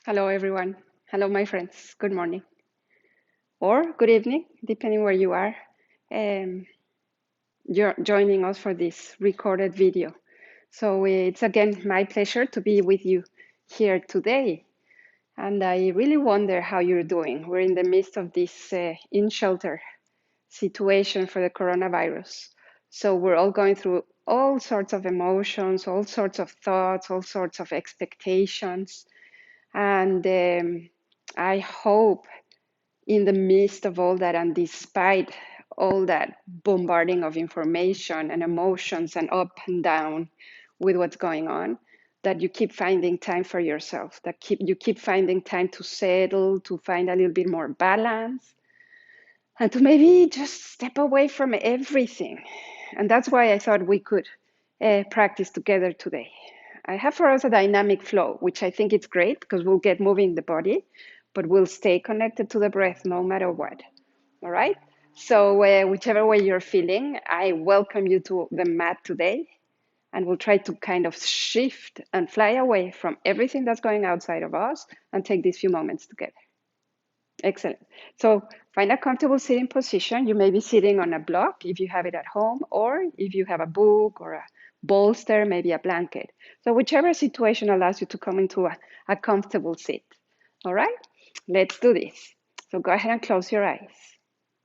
Hello, everyone. Hello, my friends. Good morning or good evening, depending where you are. Um, you're joining us for this recorded video. So it's again my pleasure to be with you here today. And I really wonder how you're doing. We're in the midst of this in shelter situation for the coronavirus. So we're all going through all sorts of emotions, all sorts of thoughts, all sorts of expectations. And I hope in the midst of all that and despite all that bombarding of information and emotions and up and down with what's going on, that you keep finding time for yourself, that you keep finding time to settle, to find a little bit more balance, and to maybe just step away from everything. And that's why I thought we could practice together today. I have for us a dynamic flow, which I think it's great because we'll get moving the body, but we'll stay connected to the breath no matter what. All right? So, whichever way you're feeling, I welcome you to the mat today. And we'll try to kind of shift and fly away from everything that's going outside of us and take these few moments together. Excellent. So find a comfortable sitting position. You may be sitting on a block if you have it at home, or if you have a book or a bolster, maybe a blanket. So whichever situation allows you to come into a comfortable seat. All right, let's do this. So go ahead and close your eyes.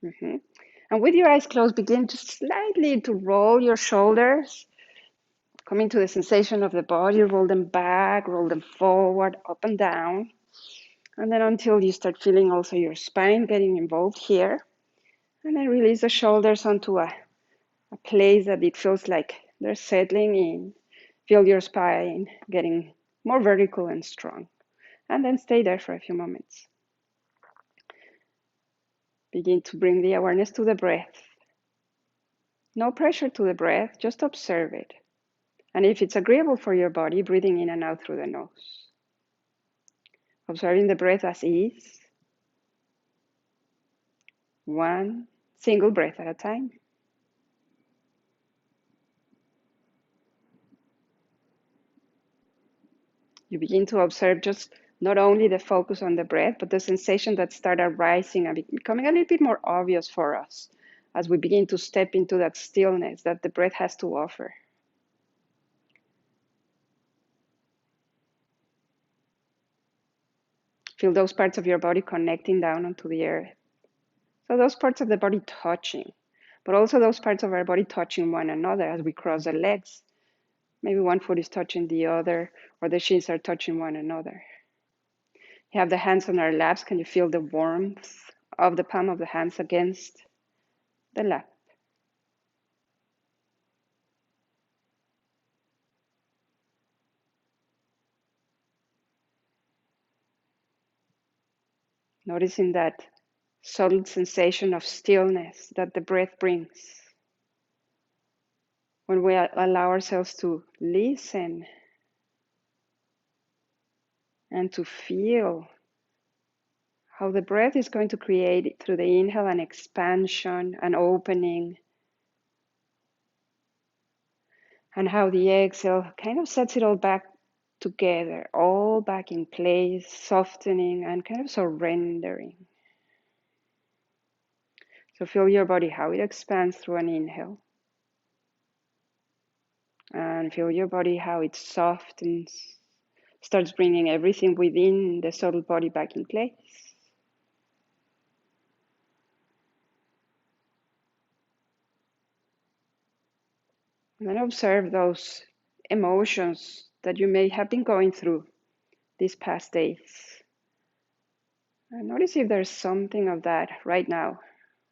Mhm. And with your eyes closed, begin just slightly to roll your shoulders, coming to the sensation of the body, roll them back, roll them forward, up and down. And then until you start feeling also your spine getting involved here. And then release the shoulders onto a place that it feels like they're settling in. Feel your spine getting more vertical and strong. And then stay there for a few moments. Begin to bring the awareness to the breath. No pressure to the breath, just observe it. And if it's agreeable for your body, breathing in and out through the nose. Observing the breath as ease. One single breath at a time. You begin to observe just not only the focus on the breath, but the sensation that start arising and becoming a little bit more obvious for us as we begin to step into that stillness that the breath has to offer. Feel those parts of your body connecting down onto the earth. So those parts of the body touching, but also those parts of our body touching one another as we cross the legs. Maybe one foot is touching the other, or the shins are touching one another. You have the hands on our laps. Can you feel the warmth of the palm of the hands against the lap? Noticing that subtle sensation of stillness that the breath brings when we allow ourselves to listen and to feel how the breath is going to create through the inhale an expansion, an opening, and how the exhale kind of sets it all back together, all back in place, softening and kind of surrendering. So feel your body, how it expands through an inhale. And feel your body, how it softens, starts bringing everything within the subtle body back in place. And then observe those emotions that you may have been going through these past days. And notice if there's something of that right now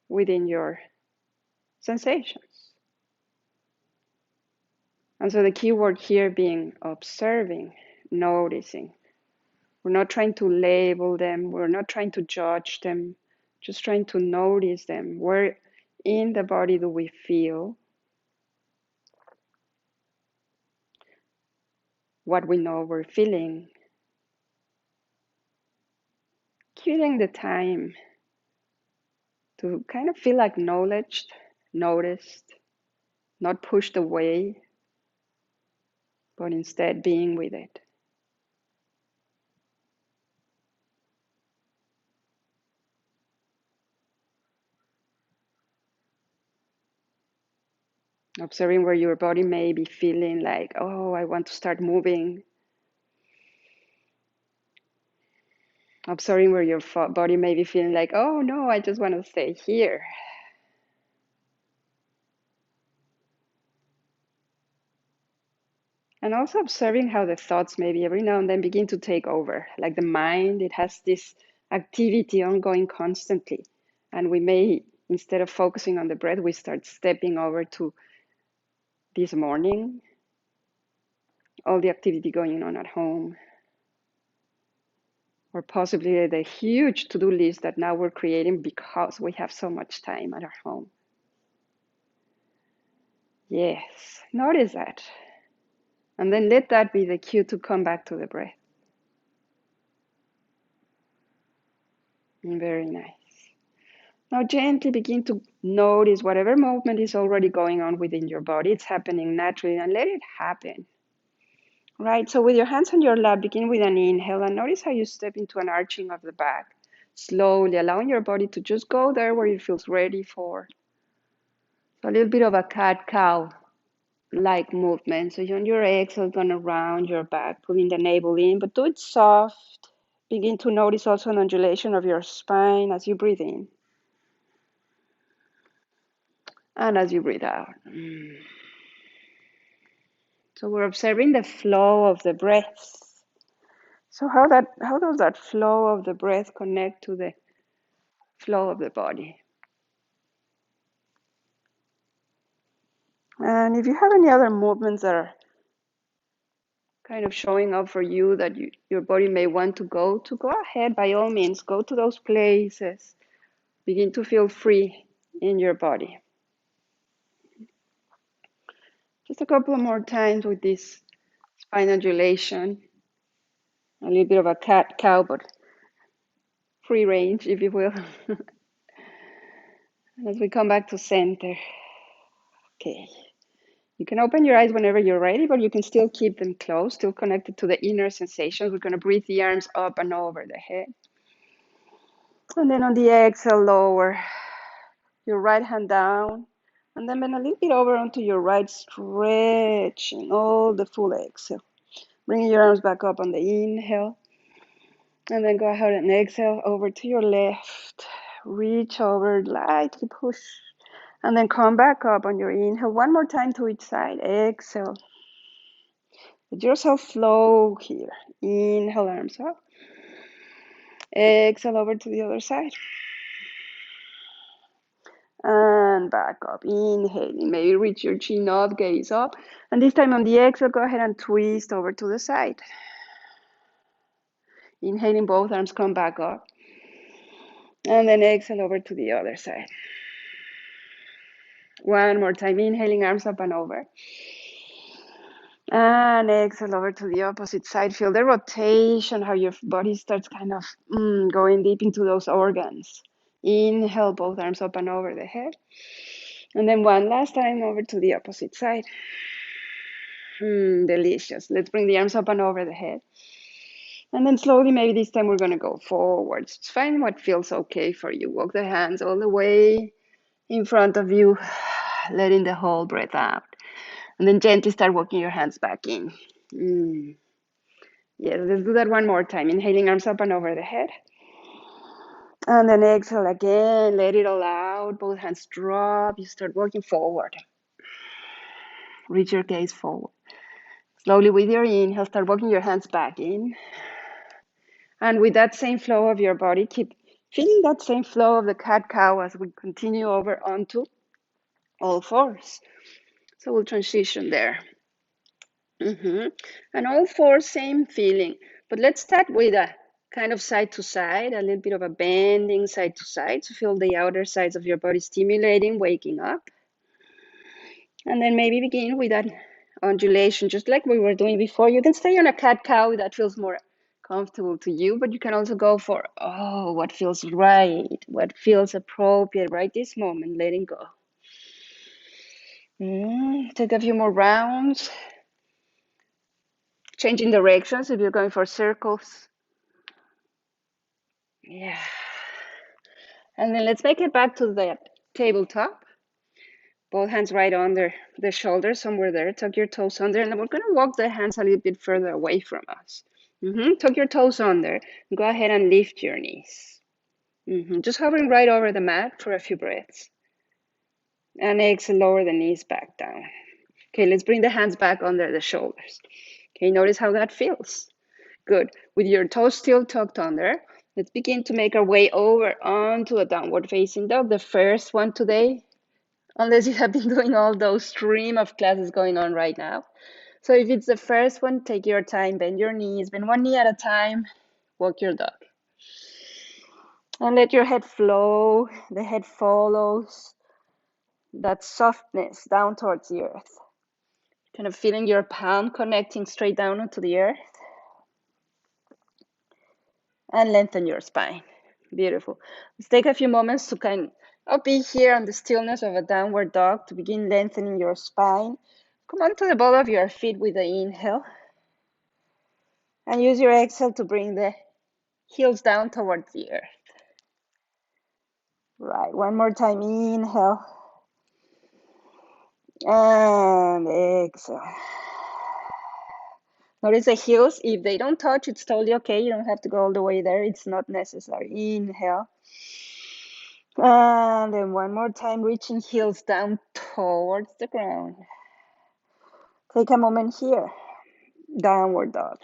within your sensations. And so the key word here being observing, noticing. We're not trying to label them, we're not trying to judge them, just trying to notice them. Where in the body do we feel what we know we're feeling? Giving the time to kind of feel acknowledged, noticed, not pushed away, but instead being with it. Observing where your body may be feeling like, oh, I want to start moving. Observing where your body may be feeling like, oh no, I just want to stay here. And also observing how the thoughts maybe every now and then begin to take over. Like the mind, it has this activity ongoing constantly. And we may, instead of focusing on the breath, we start stepping over to this morning, all the activity going on at home, or possibly the huge to-do list that now we're creating because we have so much time at our home. Yes, notice that. And then let that be the cue to come back to the breath. Very nice. Now gently begin to notice whatever movement is already going on within your body. It's happening naturally, and let it happen. Right, so with your hands on your lap, begin with an inhale and notice how you step into an arching of the back. Slowly allowing your body to just go there where it feels ready for. So a little bit of a cat-cow like movement. So on your exhale, gonna round your back, pulling the navel in, but do it soft. Begin to notice also an undulation of your spine as you breathe in. And as you breathe out. So we're observing the flow of the breath. So how does that flow of the breath connect to the flow of the body? And if you have any other movements that are kind of showing up for you that your body may want to go ahead, by all means, go to those places. Begin to feel free in your body. Just a couple more times with this spine undulation. A little bit of a cat-cow, but free range, if you will. As we come back to center. Okay. You can open your eyes whenever you're ready, but you can still keep them closed, still connected to the inner sensations. We're going to breathe the arms up and over the head. And then on the exhale, lower your right hand down. And then bend a little bit over onto your right, stretching all the full exhale. Bringing your arms back up on the inhale. And then go ahead and exhale over to your left. Reach over, lightly push. And then come back up on your inhale. One more time to each side. Exhale. Let yourself flow here. Inhale, arms up. Exhale over to the other side. And back up. Inhaling. Maybe reach your chin up, gaze up. And this time on the exhale, go ahead and twist over to the side. Inhaling, both arms come back up. And then exhale over to the other side. One more time. Inhaling, arms up and over. And exhale over to the opposite side. Feel the rotation, how your body starts kind of going deep into those organs. Inhale, both arms up and over the head. And then one last time over to the opposite side. Delicious. Let's bring the arms up and over the head. And then slowly, maybe this time we're going to go forwards. Just find what feels okay for you. Walk the hands all the way in front of you, letting the whole breath out. And then gently start walking your hands back in. Yes, let's do that one more time. Inhaling, arms up and over the head. And then exhale again, let it all out. Both hands drop. You start walking forward. Reach your gaze forward. Slowly with your inhale, start walking your hands back in. And with that same flow of your body, keep feeling that same flow of the cat-cow as we continue over onto all fours. So we'll transition there. And all fours, same feeling. But let's start with a kind of side to side, a little bit of a bending side to side to feel the outer sides of your body stimulating, waking up. And then maybe begin with that undulation, just like we were doing before. You can stay on a cat-cow if that feels more comfortable to you, but you can also go for, what feels right, what feels appropriate right this moment, letting go. Take a few more rounds. Changing directions if you're going for circles. And then let's make it back to the tabletop. Both hands right under the shoulders, somewhere there. Tuck your toes under, and then we're gonna walk the hands a little bit further away from us. Tuck your toes under. Go ahead and lift your knees. Just hovering right over the mat for a few breaths. And exhale, lower the knees back down. Okay, let's bring the hands back under the shoulders. Okay, notice how that feels. Good. With your toes still tucked under, let's begin to make our way over onto a downward facing dog. The first one today, unless you have been doing all those stream of classes going on right now. So if it's the first one, take your time, bend your knees, bend one knee at a time, walk your dog. And let your head flow, the head follows that softness down towards the earth. Kind of feeling your palm connecting straight down onto the earth. And lengthen your spine. Beautiful. Let's take a few moments to kind of be here on the stillness of a downward dog to begin lengthening your spine. Come onto the ball of your feet with the inhale. And use your exhale to bring the heels down towards the earth. Right, one more time, inhale. And exhale. Notice the heels, if they don't touch, it's totally okay. You don't have to go all the way there. It's not necessary. Inhale. And then one more time, reaching heels down towards the ground. Take a moment here, downward dog.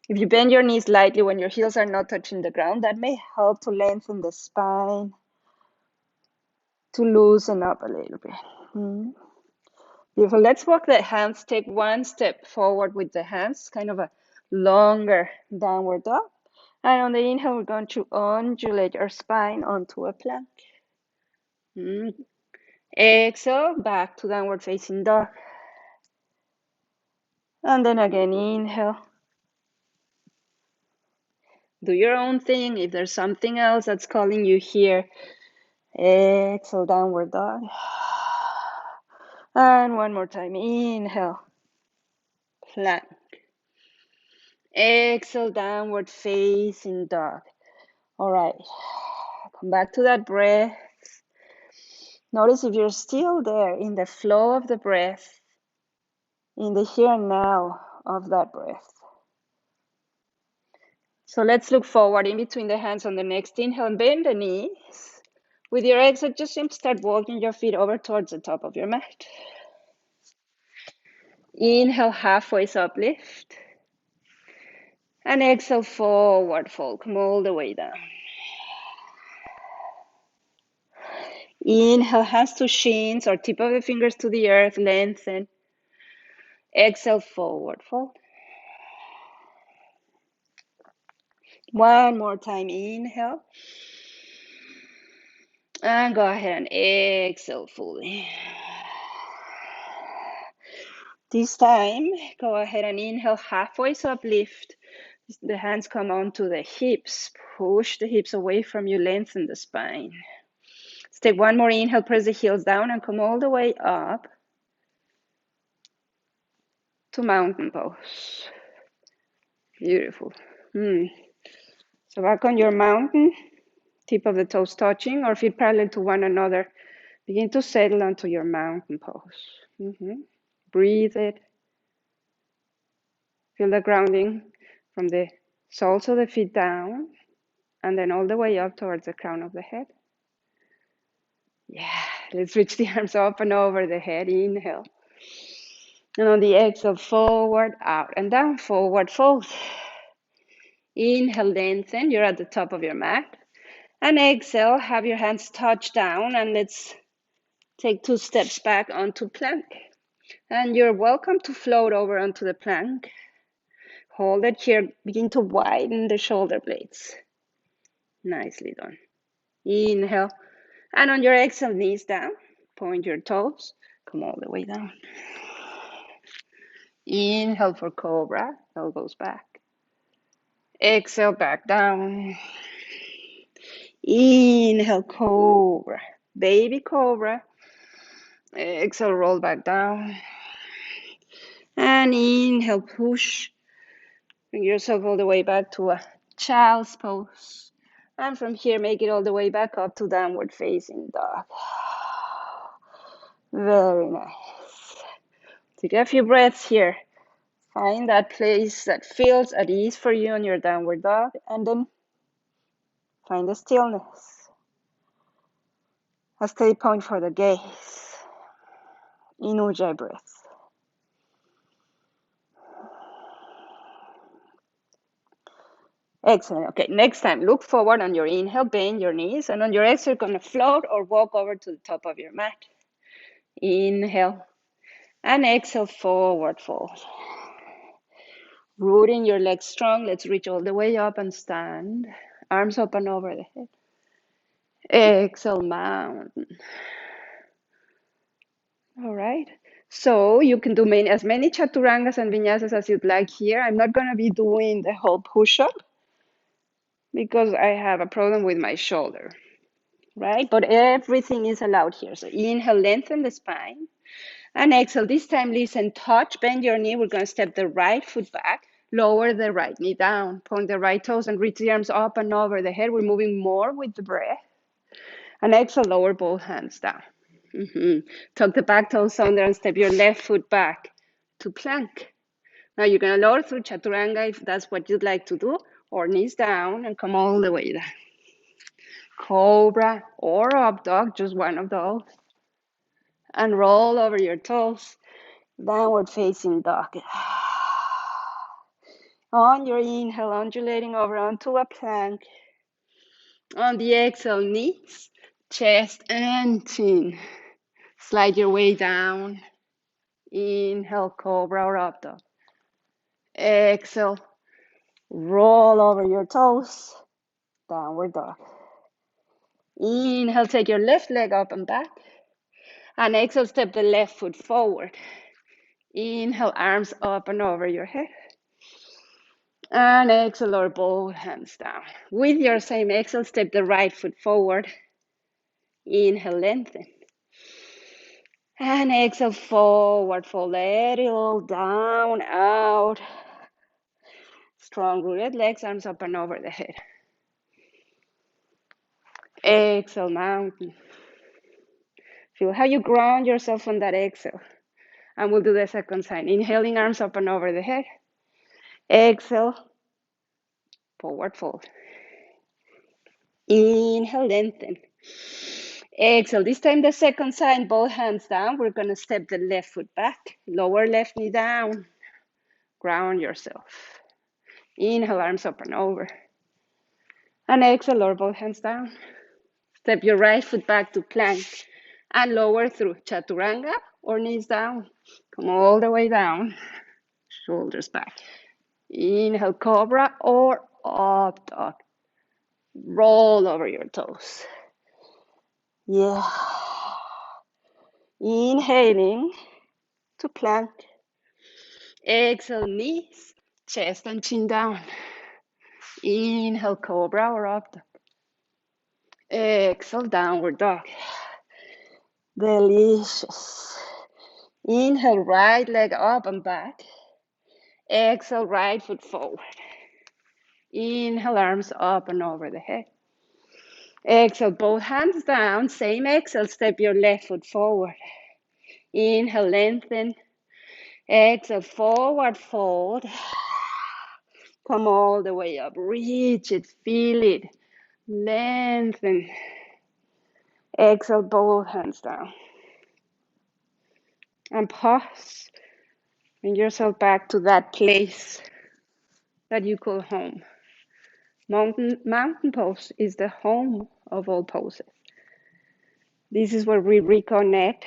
If you bend your knees slightly when your heels are not touching the ground, that may help to lengthen the spine, to loosen up a little bit. Beautiful. Let's walk the hands. Take one step forward with the hands, kind of a longer downward dog. And on the inhale, we're going to undulate our spine onto a plank. Exhale, back to downward facing dog. And then again, inhale. Do your own thing. If there's something else that's calling you here, exhale, downward dog. And one more time, inhale, plank. Exhale, downward facing dog. All right, come back to that breath. Notice if you're still there in the flow of the breath, in the here and now of that breath. So let's look forward in between the hands on the next inhale and bend the knees. With your exhale, just simply start walking your feet over towards the top of your mat. Inhale, halfway uplift. And exhale, forward fold. Come all the way down. Inhale, hands to shins or tip of the fingers to the earth, lengthen. Exhale, forward fold. One more time, inhale. And go ahead and exhale fully. This time, go ahead and inhale, halfway uplift. The hands come onto the hips. Push the hips away from you, lengthen the spine. Let's take one more inhale, press the heels down and come all the way up to mountain pose. Beautiful. So back on your mountain, tip of the toes touching or feet parallel to one another. Begin to settle onto your mountain pose. Breathe it. Feel the grounding from the soles of the feet down and then all the way up towards the crown of the head. Yeah, let's reach the arms up and over the head. Inhale. And on the exhale, forward, out, and down, forward, fold. Inhale, lengthen. You're at the top of your mat. And exhale, have your hands touch down, and let's take 2 steps back onto plank. And you're welcome to float over onto the plank. Hold it here. Begin to widen the shoulder blades. Nicely done. Inhale. And on your exhale, knees down. Point your toes. Come all the way down. Inhale for cobra, elbows back. Exhale, back down. Inhale, cobra, baby cobra. Exhale, roll back down. And inhale, push. Bring yourself all the way back to a child's pose. And from here, make it all the way back up to downward facing dog. Very nice. Take a few breaths here. Find that place that feels at ease for you in your downward dog, and then find the stillness. A steady point for the gaze. In Ujjayi breath. Excellent. Okay, next time, look forward on your inhale, bend your knees, and on your exhale, you're gonna float or walk over to the top of your mat. Inhale, and exhale, forward fold. Rooting your legs strong, let's reach all the way up and stand. Arms open over the head. Exhale, mountain. All right. So you can do as many chaturangas and vinyasas as you'd like here. I'm not gonna be doing the whole push-up because I have a problem with my shoulder, right? But everything is allowed here. So inhale, lengthen the spine. And exhale, this time listen, touch, bend your knee. We're gonna step the right foot back, lower the right knee down, point the right toes and reach the arms up and over the head. We're moving more with the breath. And exhale, lower both hands down. Tuck the back toes under and step your left foot back to plank. Now you're gonna lower through chaturanga if that's what you'd like to do, or knees down and come all the way down. Cobra or up dog, just one of those. And roll over your toes, downward facing dog. On your inhale, undulating over onto a plank. On the exhale, knees, chest, and chin. Slide your way down. Inhale, cobra or up dog. Exhale, roll over your toes, downward dog. Inhale, take your left leg up and back. And exhale, step the left foot forward. Inhale, arms up and over your head. And exhale, lower both hands down. With your same exhale, step the right foot forward. Inhale, lengthen. And exhale, forward fold. Let it all down, out. Strong rooted legs, arms up and over the head. Exhale, mountain. Feel how you ground yourself on that exhale. And we'll do the second sign. Inhaling, arms up and over the head. Exhale, forward fold. Inhale, lengthen. Exhale. This time the second sign, both hands down. We're going to step the left foot back. Lower left knee down. Ground yourself. Inhale, arms up and over. And exhale, lower both hands down. Step your right foot back to plank. And lower through chaturanga or knees down. Come all the way down. Shoulders back. Inhale, cobra or up dog. Roll over your toes. Yeah. Inhaling to plank. Exhale, knees, chest and chin down. Inhale, cobra or up dog. Exhale, downward dog. Delicious. Inhale, right leg up and back. Exhale, right foot forward. Inhale, arms up and over the head. Exhale, both hands down. Same exhale, step your left foot forward. Inhale, lengthen. Exhale, forward fold. Come all the way up. Reach it, feel it. Lengthen. Exhale, both hands down. And pause. Bring yourself back to that place that you call home. Mountain pose is the home of all poses. This is where we reconnect.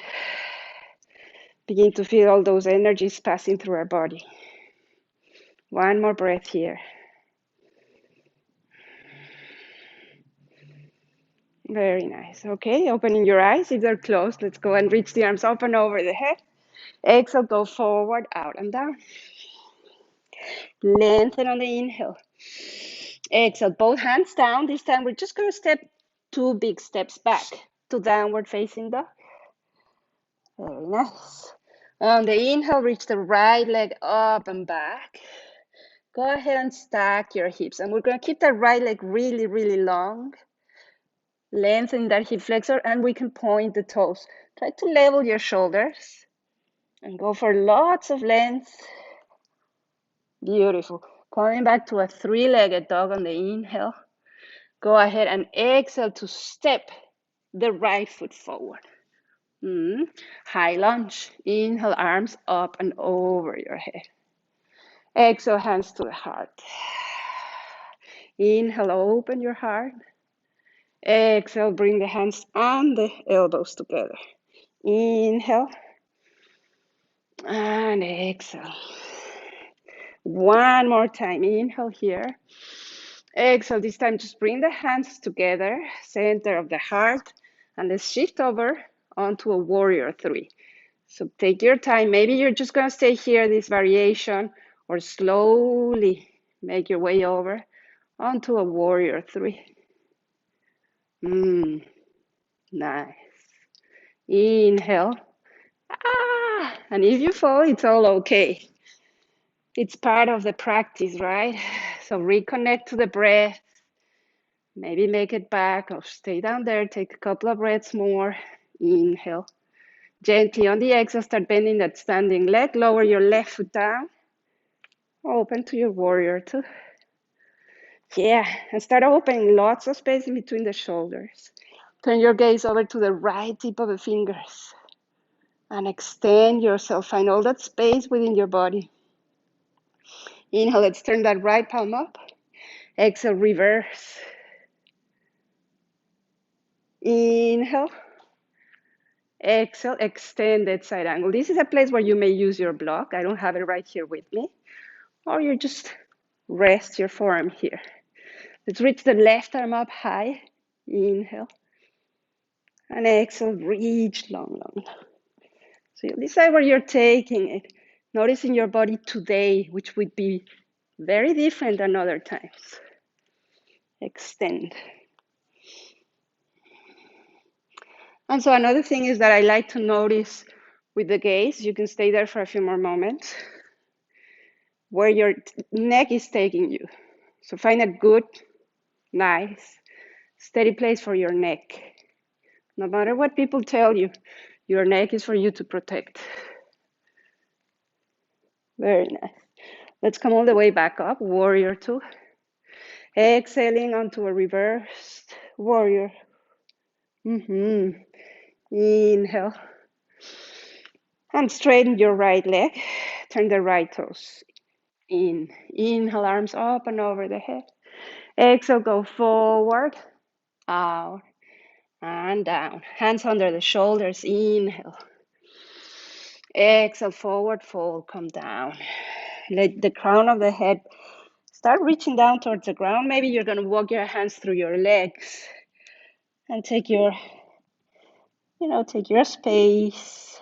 Begin to feel all those energies passing through our body. One more breath here. Very nice. Okay, opening your eyes. If they're closed, let's go and reach the arms up and over the head. Exhale, go forward, out and down. Lengthen on the inhale. Exhale, both hands down. This time we're just going to step 2 big steps back to downward facing dog. Very nice. On the inhale, reach the right leg up and back. Go ahead and stack your hips. And we're going to keep that right leg really, really long. Lengthen that hip flexor, and we can point the toes. Try to level your shoulders and go for lots of length. Beautiful. Coming back to a three-legged dog on the inhale. Go ahead and exhale to step the right foot forward. High lunge. Inhale, arms up and over your head. Exhale, hands to the heart. Inhale, open your heart. Exhale, bring the hands and the elbows together. Inhale and exhale. One more time. Inhale here. Exhale. This time, just bring the hands together, center of the heart, and let's shift over onto a warrior three. So take your time. Maybe you're just going to stay here, this variation, or slowly make your way over onto a warrior three. Nice. Inhale. And if you fall, it's all okay. It's part of the practice, right? So reconnect to the breath. Maybe make it back or stay down there. Take a couple of breaths more. Inhale. Gently on the exhale, start bending that standing leg. Lower your left foot down. Open to your warrior two. Yeah, and start opening lots of space in between the shoulders. Turn your gaze over to the right tip of the fingers and extend yourself. Find all that space within your body. Inhale, let's turn that right palm up. Exhale, reverse. Inhale. Exhale, extended side angle. This is a place where you may use your block. I don't have it right here with me. Or you just rest your forearm here. Let's reach the left arm up high. Inhale. And exhale, reach long, long. So you decide where you're taking it. Noticing your body today, which would be very different than other times. Extend. And so another thing is that I like to notice with the gaze, you can stay there for a few more moments, where your neck is taking you. So find a good, nice, steady place for your neck. No matter what people tell you, your neck is for you to protect. Very nice. Let's come all the way back up, warrior two. Exhaling onto a reversed warrior. Inhale. And straighten your right leg. Turn the right toes in. Inhale, arms up and over the head. Exhale, go forward, out, and down. Hands under the shoulders. Inhale. Exhale, forward fold, come down. Let the crown of the head start reaching down towards the ground. Maybe you're going to walk your hands through your legs and take your space.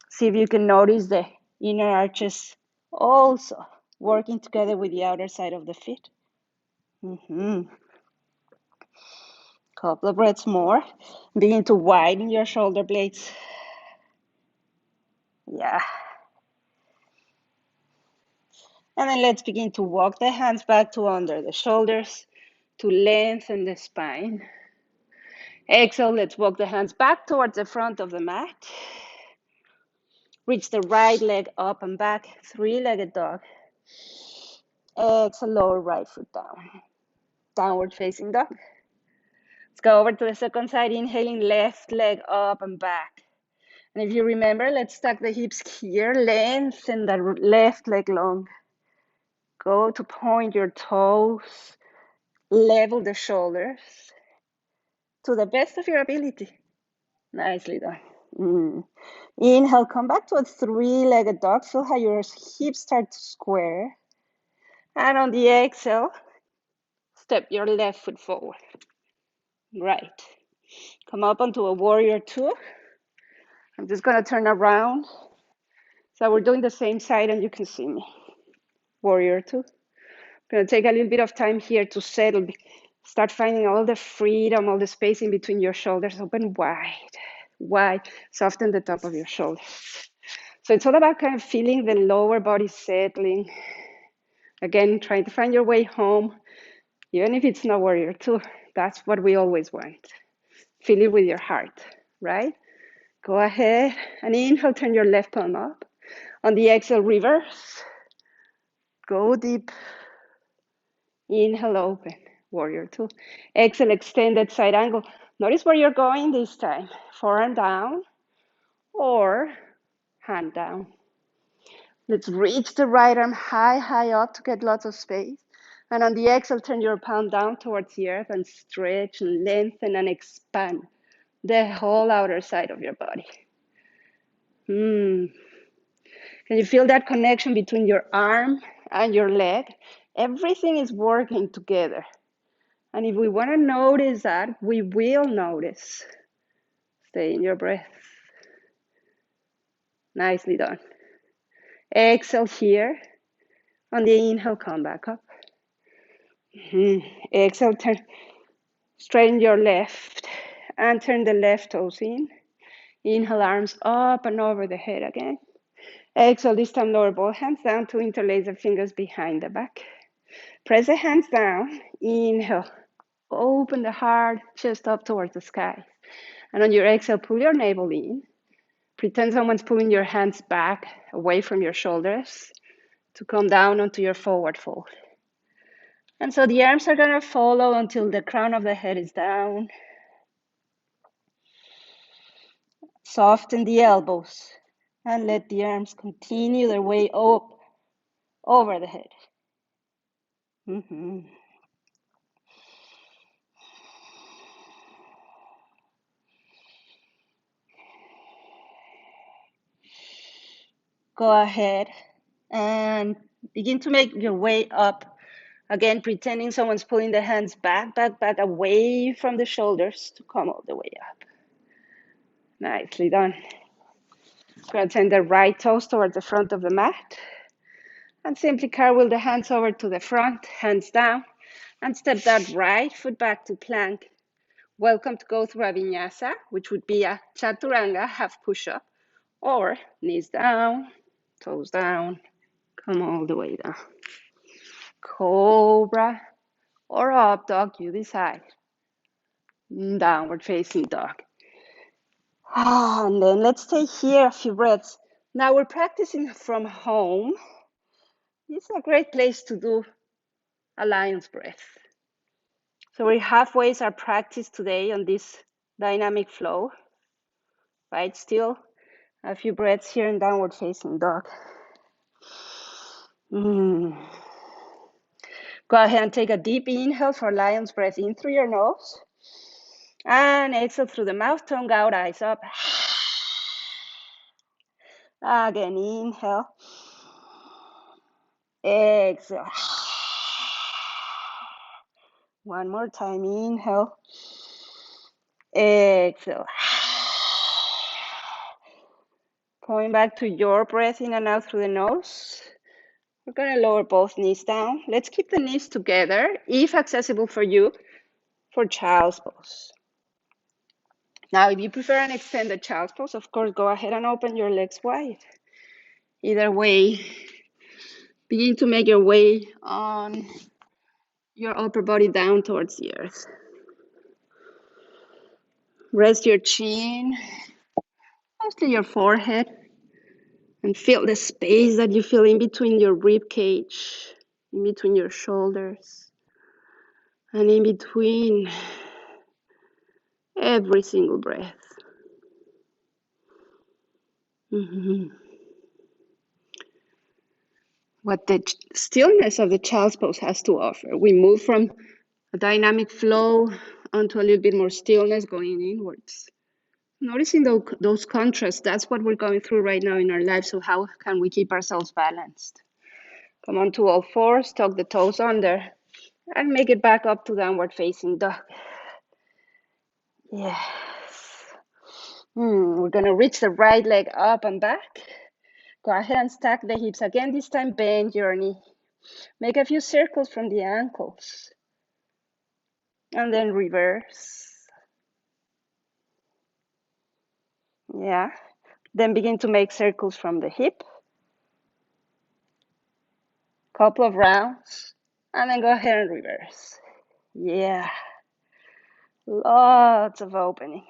See if you can notice the inner arches also working together with the outer side of the feet. Couple of breaths more. Begin to widen your shoulder blades. Yeah. And then let's begin to walk the hands back to under the shoulders to lengthen the spine. Exhale, let's walk the hands back towards the front of the mat. Reach the right leg up and back, three-legged dog. Exhale, lower right foot down. Downward facing dog. Let's go over to the second side, inhaling left leg up and back. And if you remember, let's stack the hips here, lengthen the left leg long. Go to point your toes, level the shoulders to the best of your ability. Nicely done. Inhale, come back to a three-legged dog. Feel how your hips start to square. And on the exhale, step your left foot forward. Right. Come up onto a warrior two. I'm just going to turn around. So we're doing the same side and you can see me. Warrior two. I'm going to take a little bit of time here to settle. Start finding all the freedom, all the space in between your shoulders. Open wide, wide. Soften the top of your shoulders. So it's all about kind of feeling the lower body settling. Again, trying to find your way home, even if it's not warrior two. That's what we always want. Feel it with your heart, right? Go ahead and inhale, turn your left palm up. On the exhale, reverse. Go deep. Inhale, open. Warrior two. Exhale, extended side angle. Notice where you're going this time. Forearm down or hand down. Let's reach the right arm high, high up to get lots of space. And on the exhale, turn your palm down towards the earth and stretch and lengthen and expand the whole outer side of your body. Can you feel that connection between your arm and your leg? Everything is working together. And if we want to notice that, we will notice. Stay in your breath. Nicely done. Exhale here. On the inhale, come back up. Exhale, turn. Straighten your left and turn the left toes in. Inhale, arms up and over the head again. Exhale, this time lower both hands down to interlace the fingers behind the back. Press the hands down. Inhale, open the heart, chest up towards the sky. And on your exhale, pull your navel in. Pretend someone's pulling your hands back away from your shoulders to come down onto your forward fold. And so the arms are going to follow until the crown of the head is down. Soften the elbows and let the arms continue their way up over the head. Go ahead and begin to make your way up. Again, pretending someone's pulling the hands back, back, away from the shoulders to come all the way up. Nicely done. Go ahead, send the right toes towards the front of the mat. And simply cartwheel the hands over to the front, hands down, and step that right foot back to plank. Welcome to go through a vinyasa, which would be a chaturanga, half push-up, or knees down, toes down, come all the way down. Cobra or up dog, you decide. Downward facing dog. And then let's stay here a few breaths. Now we're practicing from home. It's a great place to do a lion's breath. So we're halfway our practice today on this dynamic flow, right? Still a few breaths here in downward facing dog. Go ahead and take a deep inhale for lion's breath in through your nose. And exhale through the mouth, tongue out, eyes up. Again, inhale. Exhale. One more time, inhale. Exhale. Going back to your breath in and out through the nose. We're going to lower both knees down. Let's keep the knees together, if accessible for you, for child's pose. Now, if you prefer an extended child's pose, of course, go ahead and open your legs wide. Either way, begin to make your way on your upper body down towards the earth. Rest your chin, mostly your forehead, and feel the space that you feel in between your rib cage, in between your shoulders, and in between every single breath. What the stillness of the child's pose has to offer. We move from a dynamic flow onto a little bit more stillness, going inwards. Noticing those contrasts, that's what we're going through right now in our lives. So how can we keep ourselves balanced? Come on to all fours, tuck the toes under, and make it back up to downward facing dog. Yes. We're gonna reach the right leg up and back. Go ahead and stack the hips again. This time bend your knee. Make a few circles from the ankles. And then reverse. Yeah. Then begin to make circles from the hip. Couple of rounds. And then go ahead and reverse. Yeah. Lots of opening.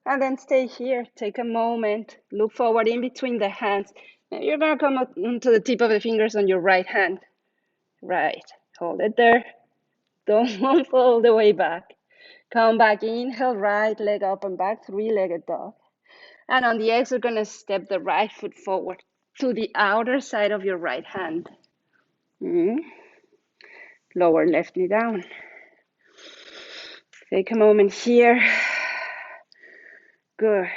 And then stay here. Take a moment. Look forward in between the hands. Now you're going to come up onto the tip of the fingers on your right hand. Right. Hold it there. Don't fall all the way back. Come back. Inhale, right leg up and back, three-legged dog. And on the exhale, we're going to step the right foot forward to the outer side of your right hand. Lower left knee down. Take a moment here. Good.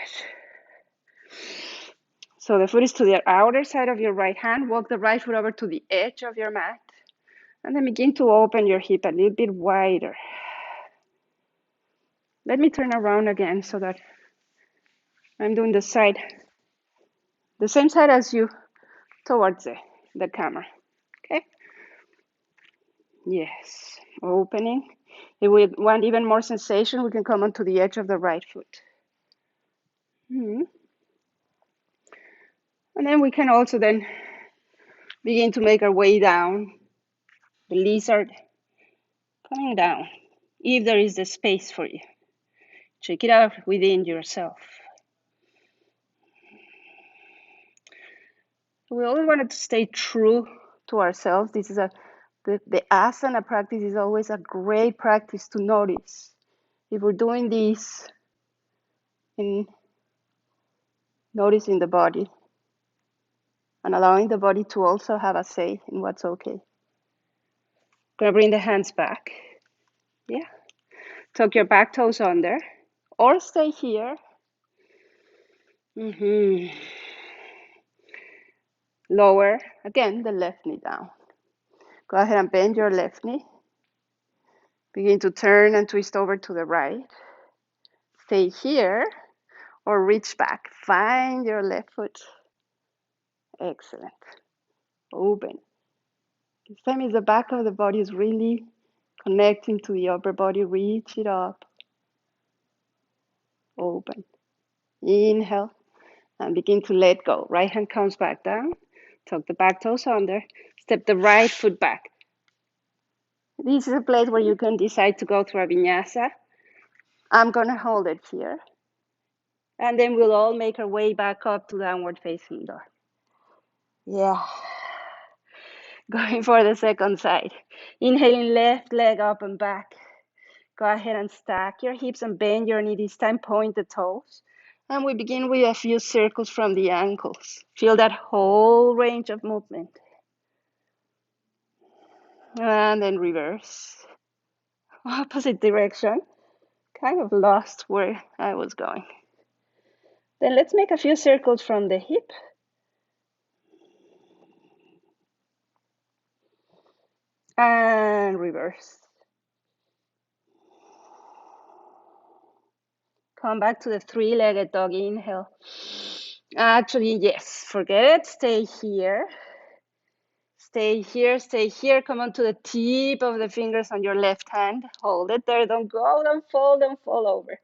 So the foot is to the outer side of your right hand. Walk the right foot over to the edge of your mat. And then begin to open your hip a little bit wider. Let me turn around again so that I'm doing the same side as you towards the camera. Okay? Yes. Opening. If we want even more sensation, we can come onto the edge of the right foot. And then we can also then begin to make our way down. The lizard coming down. If there is the space for you. Check it out within yourself. We always wanted to stay true to ourselves. This is the asana practice is always a great practice to notice. If we're doing this in noticing the body and allowing the body to also have a say in what's okay. Gonna bring the hands back. Yeah. Tuck your back toes under or stay here. Lower, again, the left knee down. Go ahead and bend your left knee. Begin to turn and twist over to the right. Stay here or reach back. Find your left foot. Excellent. Open. This time is the back of the body is really connecting to the upper body. Reach it up. Open. Inhale and begin to let go. Right hand comes back down. Tuck the back toes under. Step the right foot back. This is a place where you can decide to go through a vinyasa. I'm going to hold it here. And then we'll all make our way back up to downward facing dog. Yeah. Going for the second side. Inhaling left leg up and back. Go ahead and stack your hips and bend your knee. This time point the toes. And we begin with a few circles from the ankles. Feel that whole range of movement. And then reverse. Opposite direction. Kind of lost where I was going. Then let's make a few circles from the hip. And reverse. Come back to the three-legged dog. Inhale. Actually, yes, forget it. Stay here. Stay here, stay here. Come on to the tip of the fingers on your left hand. Hold it there. Don't go, don't fall over.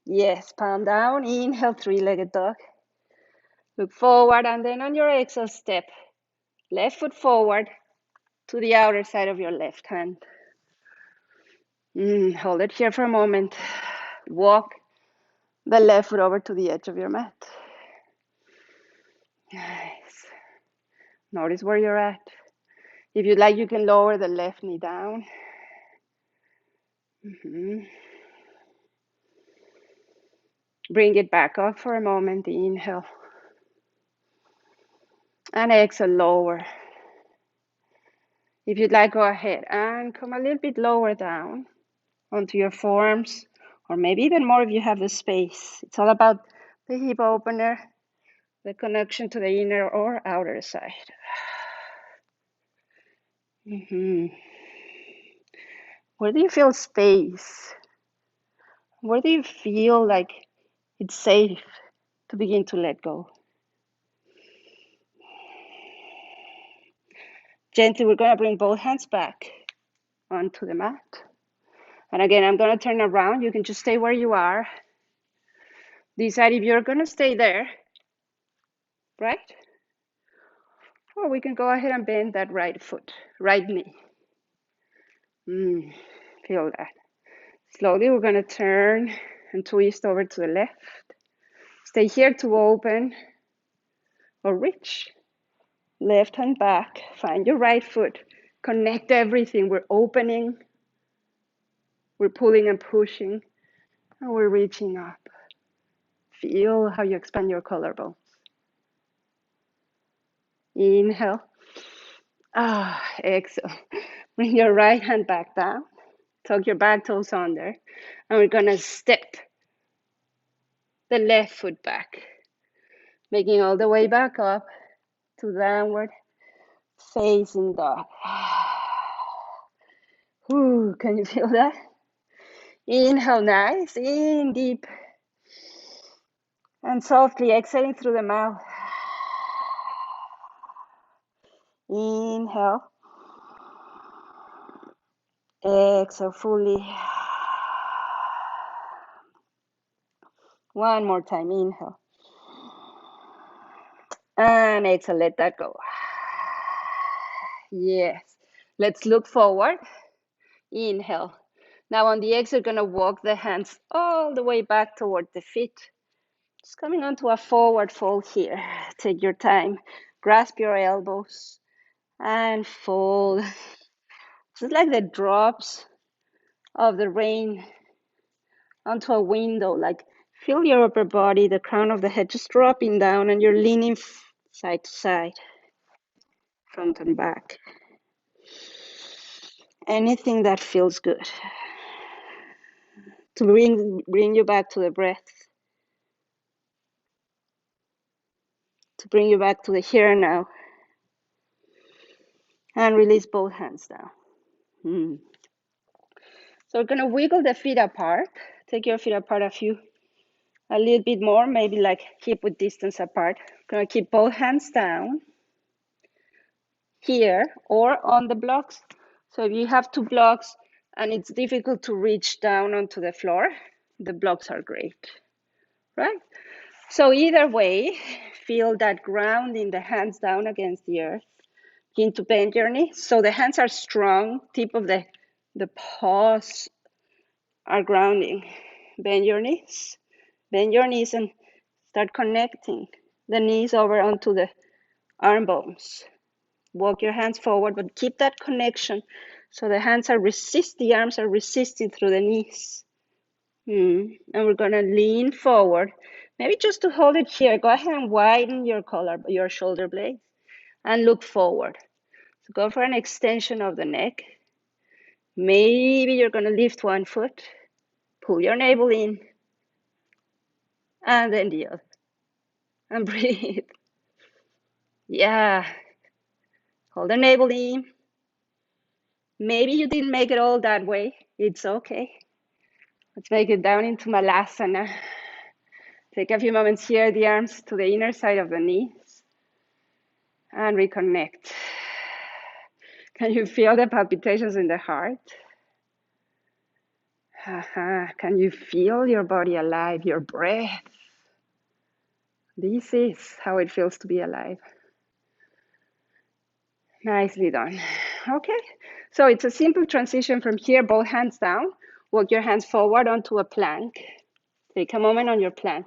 Yes, palm down. Inhale, three-legged dog. Look forward, and then on your exhale, step left foot forward to the outer side of your left hand. Hold it here for a moment. Walk the left foot over to the edge of your mat. Nice. Notice where you're at. If you'd like, you can lower the left knee down. Bring it back up for a moment. Inhale. And exhale, lower. If you'd like, go ahead and come a little bit lower down onto your forearms, or maybe even more if you have the space. It's all about the hip opener, the connection to the inner or outer side. Where do you feel space? Where do you feel like it's safe to begin to let go? Gently, we're going to bring both hands back onto the mat. And again, I'm going to turn around. You can just stay where you are. Decide if you're going to stay there, right? Or we can go ahead and bend that right foot, right knee. Feel that. Slowly, we're going to turn and twist over to the left. Stay here to open or reach. Left hand back. Find your right foot. Connect everything. We're opening. We're pulling and pushing. And we're reaching up. Feel how you expand your collarbones. Inhale. Exhale. Bring your right hand back down. Tuck your back toes under. And we're going to step the left foot back. Making all the way back up to downward facing dog. Ooh, can you feel that? Inhale, nice, in deep. And softly exhaling through the mouth. Inhale. Exhale fully. One more time, inhale. And exhale, let that go. Yes. Let's look forward. Inhale. Now on the exhale, you're going to walk the hands all the way back toward the feet. Just coming onto a forward fold here. Take your time. Grasp your elbows and fold. Just like the drops of the rain onto a window. Like feel your upper body, the crown of the head just dropping down, and you're leaning side to side, front and back. Anything that feels good to bring you back to the breath, to bring you back to the here and now, and release both hands down. So we're gonna wiggle the feet apart. Take your feet apart a little bit more, maybe like hip width distance apart. Gonna keep both hands down here or on the blocks. So if you have two blocks and it's difficult to reach down onto the floor, the blocks are great, right? So either way, feel that grounding, the hands down against the earth. Begin to bend your knees. So the hands are strong, tip of the paws are grounding. Bend your knees and start connecting the knees over onto the arm bones. Walk your hands forward, but keep that connection. So the arms are resisting through the knees. And we're gonna lean forward. Maybe just to hold it here, go ahead and widen your shoulder blades and look forward. So go for an extension of the neck. Maybe you're gonna lift one foot, pull your navel in, and then the other. And breathe. Yeah. Hold the navel in. Maybe you didn't make it all that way. It's okay. Let's make it down into Malasana. Take a few moments here, the arms to the inner side of the knees. And reconnect. Can you feel the palpitations in the heart? Can you feel your body alive, your breath? This is how it feels to be alive. Nicely done. Okay, so it's a simple transition from here, both hands down. Walk your hands forward onto a plank. Take a moment on your plank.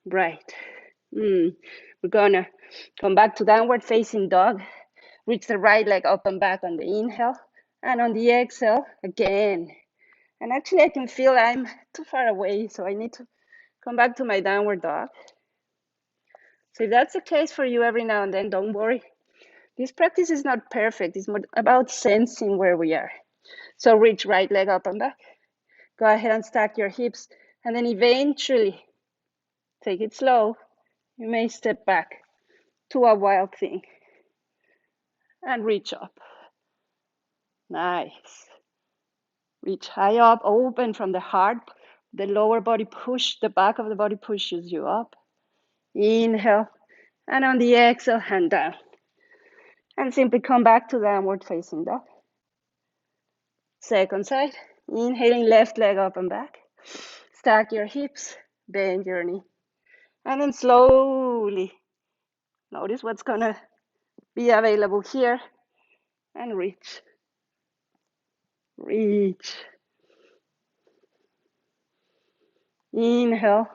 Right. We're gonna come back to downward facing dog. Reach the right leg up and back on the inhale. And on the exhale, again. And actually I can feel I'm too far away, so I need to come back to my downward dog. So if that's the case for you every now and then, don't worry. This practice is not perfect. It's more about sensing where we are. So reach right leg up and back. Go ahead and stack your hips. And then eventually, take it slow. You may step back to a wild thing. And reach up. Nice. Reach high up, open from the heart. The lower body the back of the body pushes you up. Inhale. And on the exhale, hand down. And simply come back to downward facing dog. Second side. Inhaling, left leg up and back. Stack your hips, bend your knee. And then slowly notice what's gonna be available here. And reach. Reach. Inhale,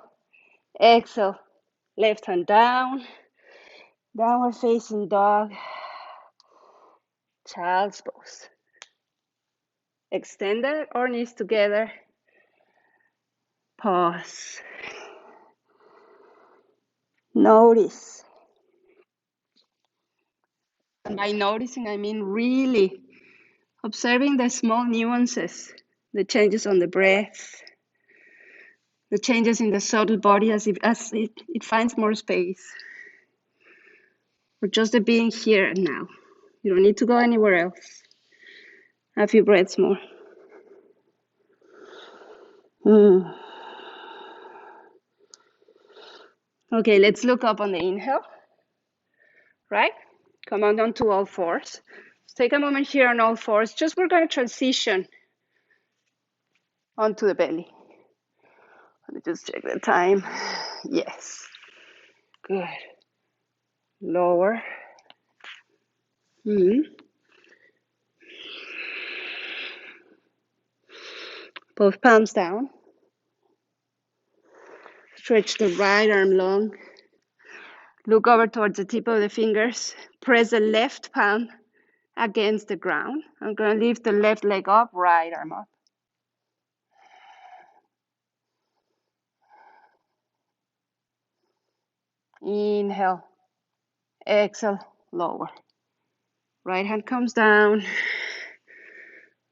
exhale, left hand down, downward facing dog, child's pose. Extended or knees together, pause. Notice. And by noticing, I mean really observing the small nuances, the changes on the breath, the changes in the subtle body as it finds more space. Or just the being here and now. You don't need to go anywhere else. A few breaths more. Okay, let's look up on the inhale, right? Come on down to all fours. Let's take a moment here on all fours. Just we're going to transition onto the belly. Let me just check the time. Yes. Good. Lower. Both palms down. Stretch the right arm long. Look over towards the tip of the fingers. Press the left palm against the ground. I'm going to lift the left leg up, right arm up. Inhale. Exhale. Lower. Right hand comes down.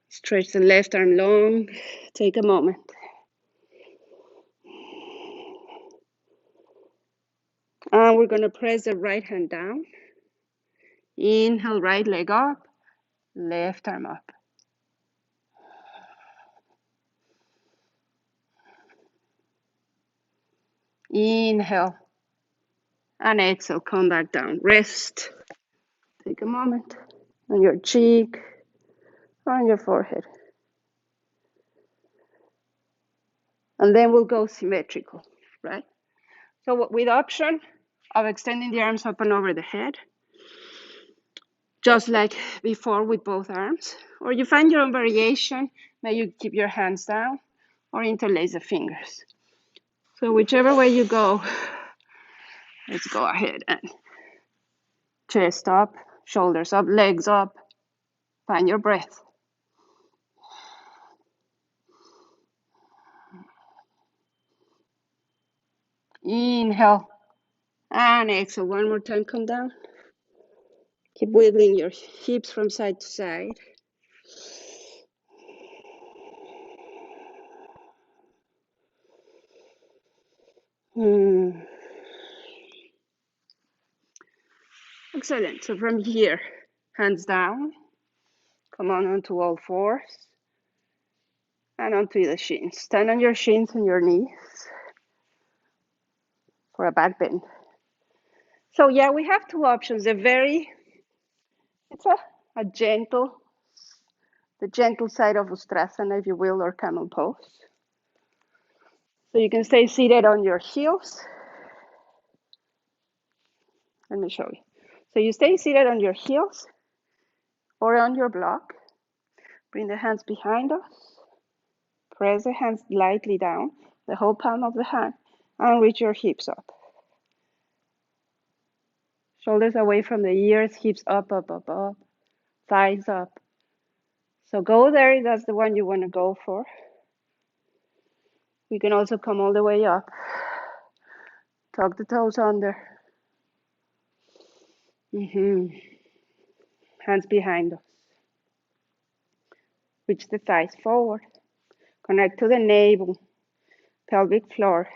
Stretch the left arm long. Take a moment. And we're going to press the right hand down. Inhale, right leg up. Left arm up. Inhale. And exhale, come back down. Rest. Take a moment. On your cheek, on your forehead. And then we'll go symmetrical, right? So with option of extending the arms up and over the head, just like before with both arms, or you find your own variation, may you keep your hands down or interlace the fingers. So whichever way you go, let's go ahead and chest up, shoulders up, legs up, find your breath. Inhale and exhale. One more time, come down. Keep wiggling your hips from side to side. Excellent. So from here, hands down, come on onto all fours and onto the shins. Stand on your shins and your knees for a back bend. So yeah, we have two options. It's a gentle, the gentle side of Ustrasana, if you will, or camel pose. So you can stay seated on your heels. Let me show you. So you stay seated on your heels or on your block. Bring the hands behind us. Press the hands lightly down, the whole palm of the hand, and reach your hips up. Shoulders away from the ears, hips up, up, up, up, thighs up. So go there if that's the one you want to go for. We can also come all the way up. Tuck the toes under. Hands behind us. Reach the thighs forward. Connect to the navel, pelvic floor.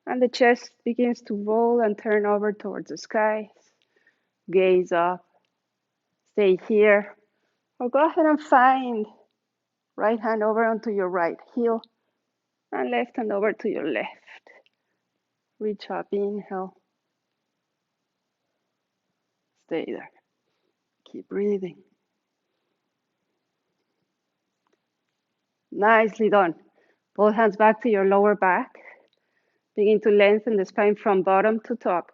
And the chest begins to roll and turn over towards the skies. Gaze up. Stay here. Or go ahead and find right hand over onto your right heel and left hand over to your left. Reach up, inhale. Stay there. Keep breathing. Nicely done. Both hands back to your lower back. Begin to lengthen the spine from bottom to top.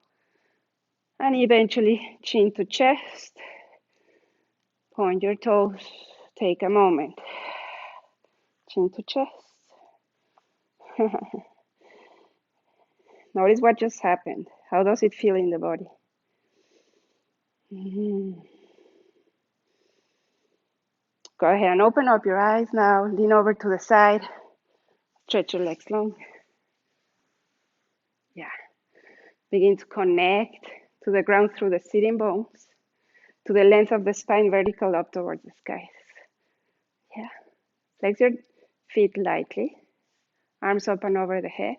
And eventually chin to chest. Point your toes. Take a moment. Chin to chest. Notice what just happened. How does it feel in the body? Mm-hmm. Go ahead and open up your eyes now. Lean over to the side. Stretch your legs long. Yeah. Begin to connect to the ground through the sitting bones, to the length of the spine, vertical up towards the skies. Yeah. Flex your feet lightly. Arms up and over the head.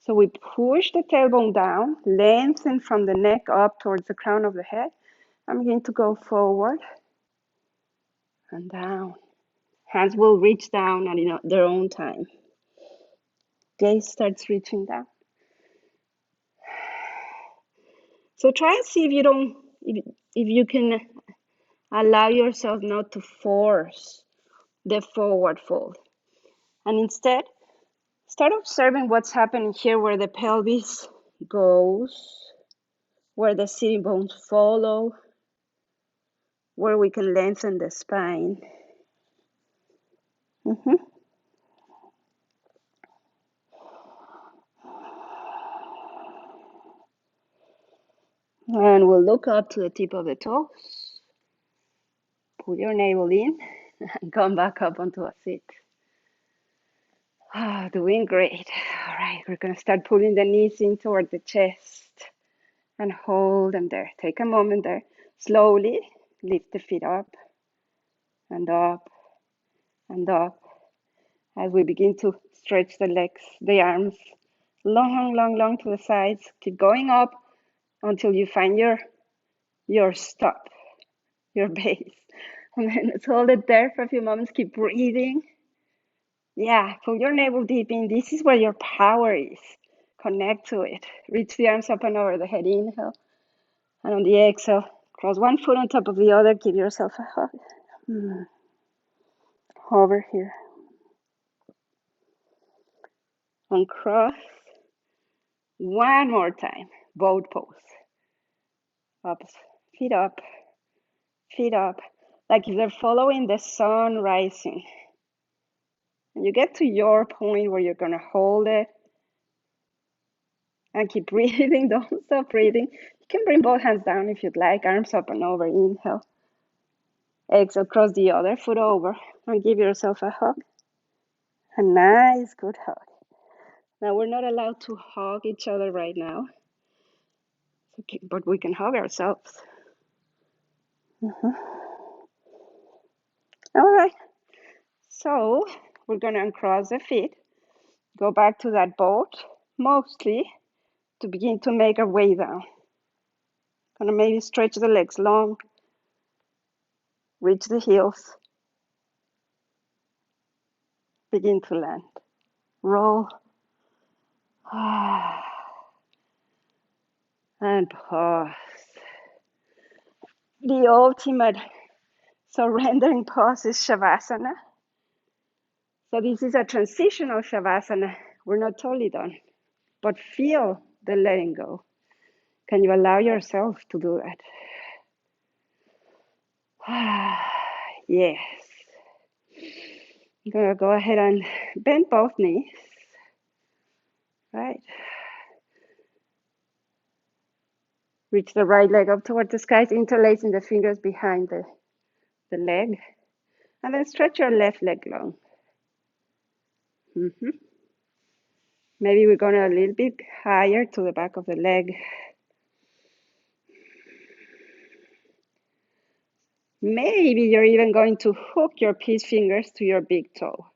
So we push the tailbone down, lengthen from the neck up towards the crown of the head. I'm going to go forward and down. Hands will reach down at their own time. Gaze starts reaching down. So try and see if you can allow yourself not to force the forward fold. And instead, start observing what's happening here where the pelvis goes, where the sitting bones follow, where we can lengthen the spine. Mm-hmm. And we'll look up to the tip of the toes. Pull your navel in and come back up onto a sit. Doing great. All right, we're going to start pulling the knees in toward the chest and hold them there. Take a moment there. Slowly lift the feet up and up and up as we begin to stretch the legs, the arms, long, long, long to the sides. Keep going up until you find your stop, your base. And then let's hold it there for a few moments. Keep breathing. Yeah, pull your navel deep in. This is where your power is. Connect to it. Reach the arms up and over the head. Inhale. And on the exhale, cross one foot on top of the other. Give yourself a hug. Over here. Uncross. One more time. Boat pose. Up. Feet up. Feet up. Like if they're following the sun rising. And you get to your point where you're going to hold it. And keep breathing. Don't stop breathing. You can bring both hands down if you'd like. Arms up and over. Inhale. Exhale. Cross the other foot over. And give yourself a hug. A nice, good hug. Now, we're not allowed to hug each other right now. Okay, but we can hug ourselves. All right. So, we're going to uncross the feet. Go back to that boat, mostly to begin to make our way down. Gonna maybe stretch the legs long, reach the heels, begin to land. Roll. And pause. The ultimate surrendering pause is Shavasana. So this is a transitional Shavasana. We're not totally done, but feel the letting go. Can you allow yourself to do that? Yes. I'm gonna go ahead and bend both knees. Right. Reach the right leg up towards the skies, interlacing the fingers behind the leg. And then stretch your left leg long. Maybe we're going a little bit higher to the back of the leg. Maybe you're even going to hook your peace fingers to your big toe.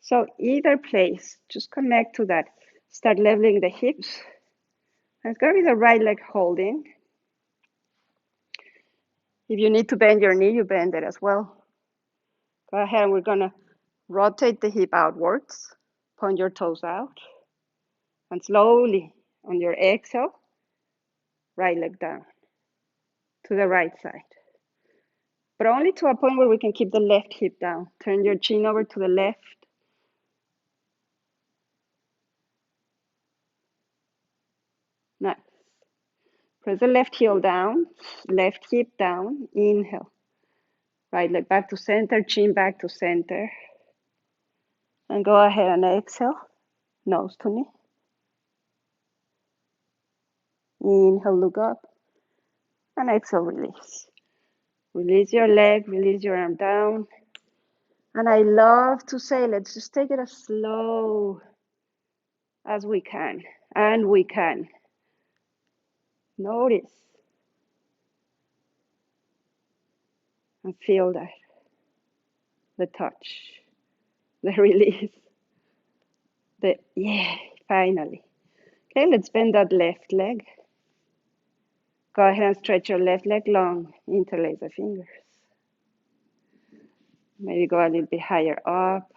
So either place, just connect to that. Start leveling the hips. And it's going to be the right leg holding. If you need to bend your knee, you bend it as well. Go ahead, and we're going to rotate the hip outwards. Point your toes out. And slowly, on your exhale, right leg down to the right side. But only to a point where we can keep the left hip down. Turn your chin over to the left. Nice. Press the left heel down, left hip down. Inhale. Right leg back to center, chin back to center. And go ahead and exhale. Nose to knee. Inhale, look up. And exhale, release. Release your leg, release your arm down. And I love to say, let's just take it as slow as we can. And we can. Notice and feel that. The touch, the release, yeah, finally. Okay, let's bend that left leg. Go ahead and stretch your left leg long. Interlace the fingers. Maybe go a little bit higher up.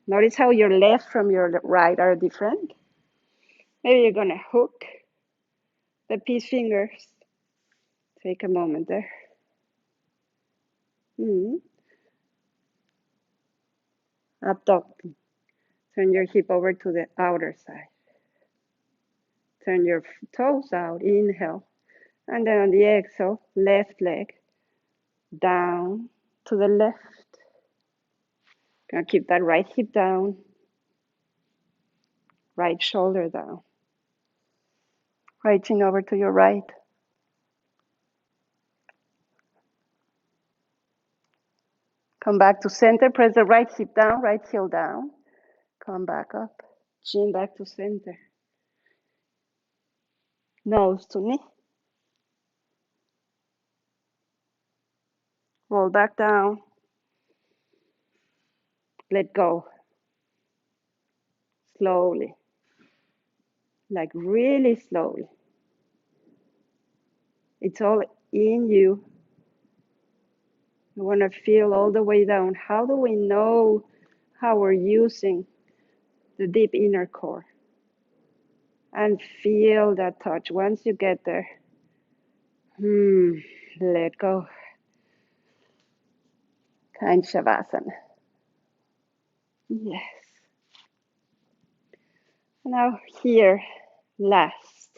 Notice how your left from your right are different. Maybe you're gonna hook the peace fingers. Take a moment there. Abduct. Turn your hip over to the outer side. Turn your toes out. Inhale. And then on the exhale, left leg down to the left. Gonna keep that right hip down. Right shoulder down. Right chin over to your right. Come back to center. Press the right hip down, right heel down. Come back up. Chin back to center. Nose to knee. Roll back down. Let go. Slowly. Like really slowly. It's all in you. You want to feel all the way down. How do we know how we're using the deep inner core? And feel that touch. Once you get there, let go. Kind Shavasana. Yes. Now here, last.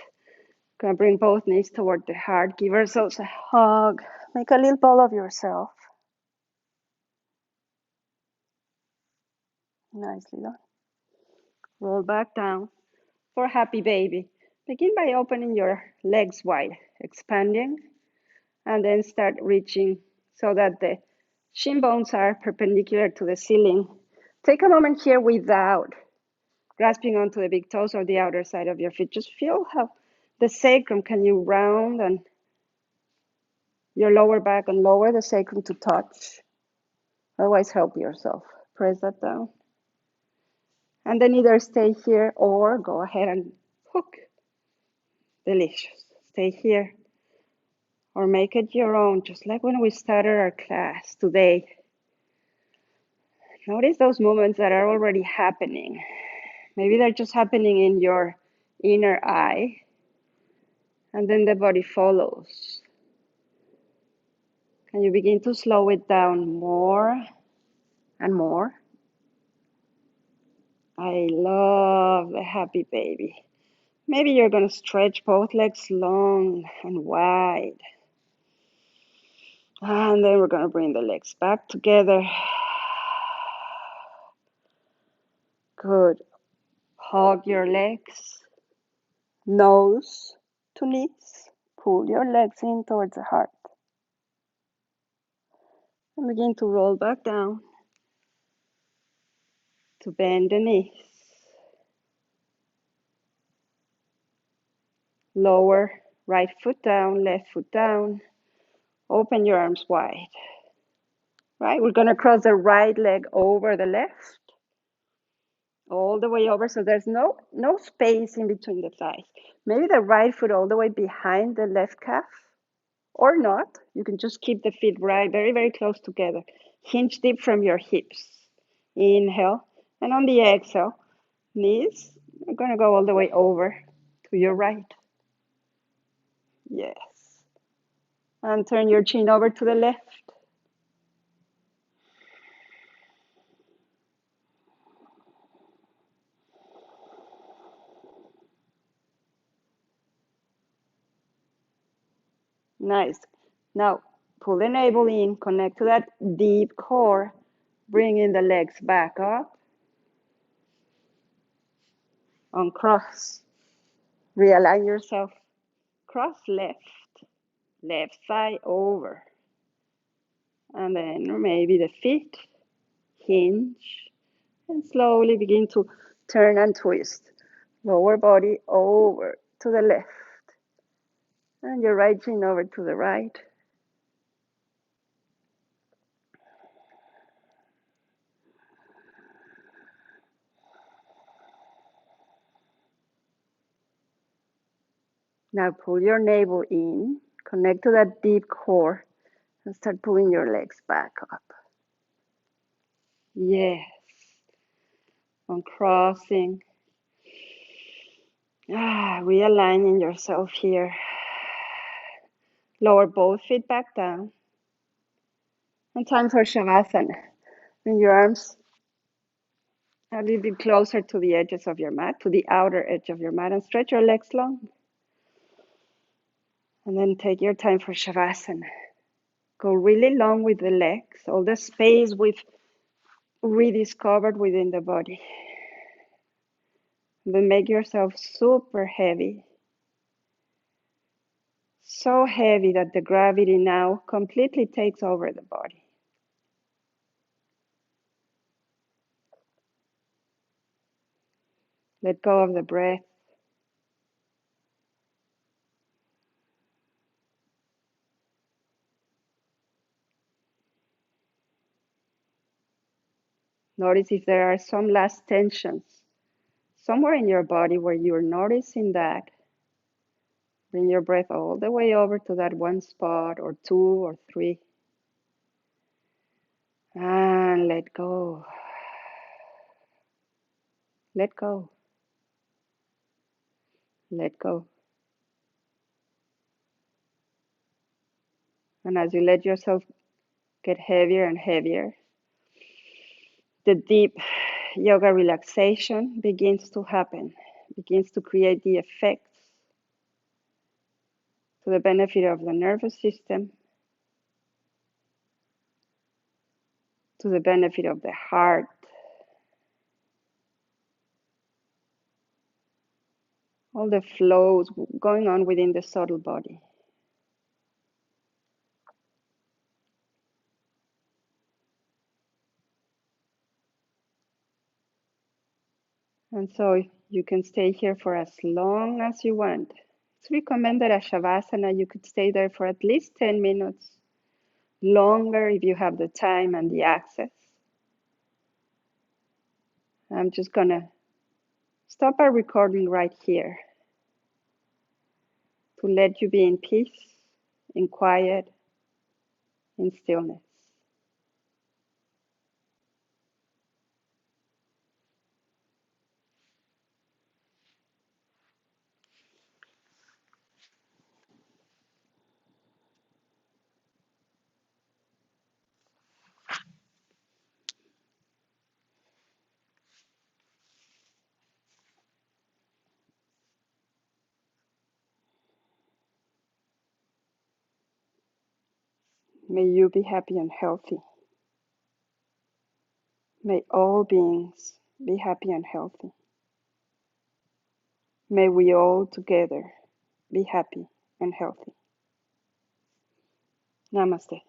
Gonna bring both knees toward the heart. Give ourselves a hug. Make a little ball of yourself. Nicely done. Roll back down for happy baby. Begin by opening your legs wide, expanding, and then start reaching so that the shin bones are perpendicular to the ceiling. Take a moment here without grasping onto the big toes or the outer side of your feet. Just feel how the sacrum, can you round and your lower back and lower the sacrum to touch? Otherwise, help yourself. Press that down. And then either stay here or go ahead and hook. Delicious. Stay here or make it your own, just like when we started our class today. Notice those movements that are already happening. Maybe they're just happening in your inner eye, and then the body follows. Can you begin to slow it down more and more? I love the happy baby. Maybe you're going to stretch both legs long and wide. And then we're going to bring the legs back together. Good. Hug your legs. Nose to knees. Pull your legs in towards the heart. And begin to roll back down. To bend the knees. Lower right foot down, left foot down. Open your arms wide. Right, we're going to cross the right leg over the left. All the way over, so there's no space in between the thighs. Maybe the right foot all the way behind the left calf, or not. You can just keep the feet right, very, very close together. Hinge deep from your hips. Inhale, and on the exhale, knees are going to go all the way over to your right. Yes. And turn your chin over to the left. Nice. Now, pull the navel in, connect to that deep core, bring in the legs back up. Uncross. Realign yourself. Cross left. Left side over. And then maybe the feet. Hinge. And slowly begin to turn and twist. Lower body over to the left. And your right chin over to the right. Now pull your navel in, connect to that deep core, and start pulling your legs back up. Yes. Uncrossing. Realigning yourself here. Lower both feet back down. And time for Shavasana. Bring your arms a little bit closer to the edges of your mat, to the outer edge of your mat, and stretch your legs long. And then take your time for Shavasana. Go really long with the legs, all the space we've rediscovered within the body. Then make yourself super heavy. So heavy that the gravity now completely takes over the body. Let go of the breath. Notice if there are some last tensions somewhere in your body where you're noticing that. Bring your breath all the way over to that one spot, or two or three. And let go. Let go. Let go. And as you let yourself get heavier and heavier, the deep yoga relaxation begins to happen, begins to create the effects to the benefit of the nervous system, to the benefit of the heart, all the flows going on within the subtle body. And so you can stay here for as long as you want. It's recommended at Shavasana you could stay there for at least 10 minutes, longer if you have the time and the access. I'm just gonna stop our recording right here to let you be in peace, in quiet, in stillness. May you be happy and healthy. May all beings be happy and healthy. May we all together be happy and healthy. Namaste.